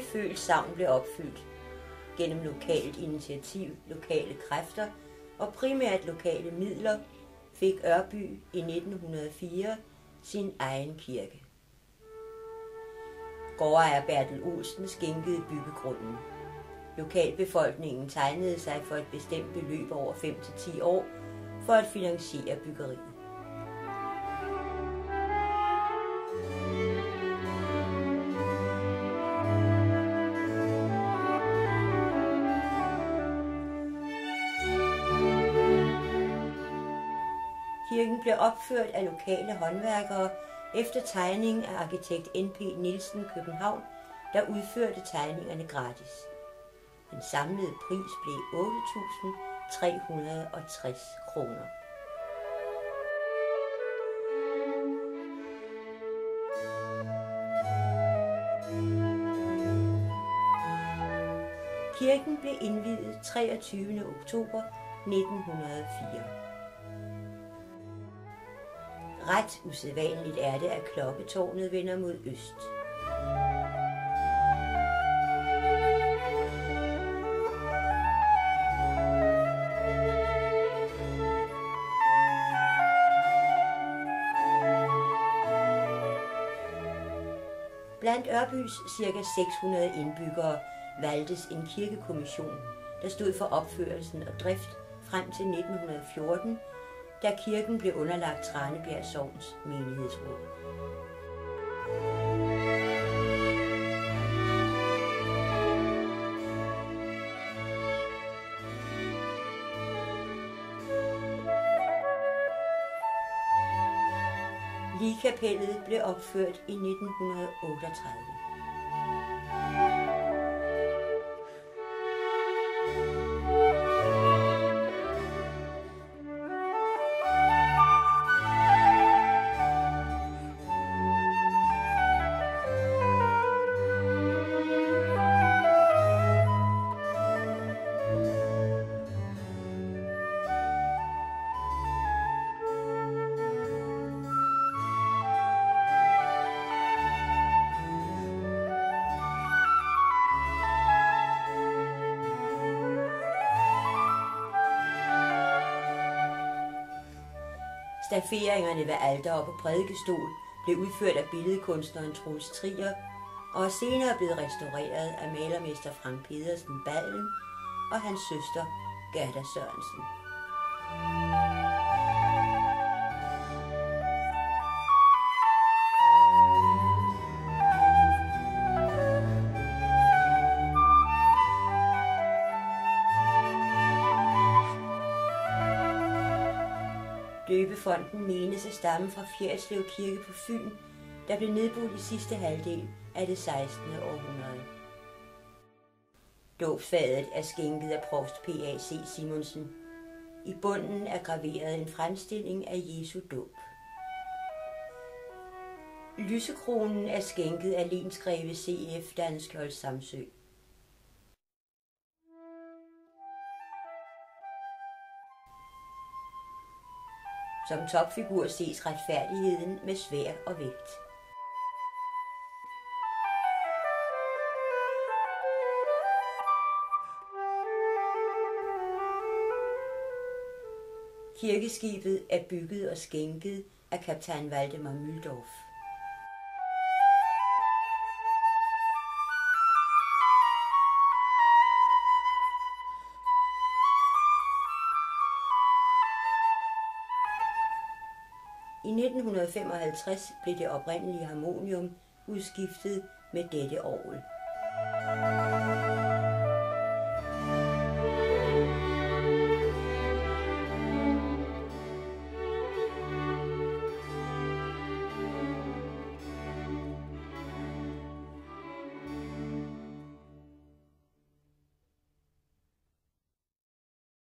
Det følt savn blev opfyldt gennem lokalt initiativ, lokale kræfter og primært lokale midler, fik Ørby i 1904 sin egen kirke. Gårdejer Bertel Olsen skænkede byggegrunden. Lokalbefolkningen tegnede sig for et bestemt beløb over 5-10 år for at finansiere byggeriet. Kirken blev opført af lokale håndværkere efter tegning af arkitekt N.P. Nielsen København, der udførte tegningerne gratis. Den samlede pris blev 8.360 kroner. Kirken blev indviet 23. oktober 1904. Ret usædvanligt er det, at klokketårnet vender mod øst. Blandt Ørbys ca. 600 indbyggere valgtes en kirkekommission, der stod for opførelsen og drift frem til 1914, da kirken blev underlagt Tranebjerg Sogns menighedsråd. Ligkapellet blev opført i 1938. Stafferingerne ved alter og på prædikestol blev udført af billedkunstneren Troels Trier og er senere blevet restaureret af malermester Frank Pedersen Ballen og hans søster Gerda Sørensen. Døbefonten menes at stamme fra Fjerritslev Kirke på Fyn, der blev nedbrudt i sidste halvdel af det 16. århundrede. Dåbsfadet er skænket af provst P.A.C. Simonsen. I bunden er graveret en fremstilling af Jesu dåb. Lysekronen er skænket af lensgreve C.F. Danskjold Samsø. Som topfigur ses retfærdigheden med sværd og vægt. Kirkeskibet er bygget og skænket af kaptajn Valdemar Mühldorf. I 1955 blev det oprindelige harmonium udskiftet med dette orgel.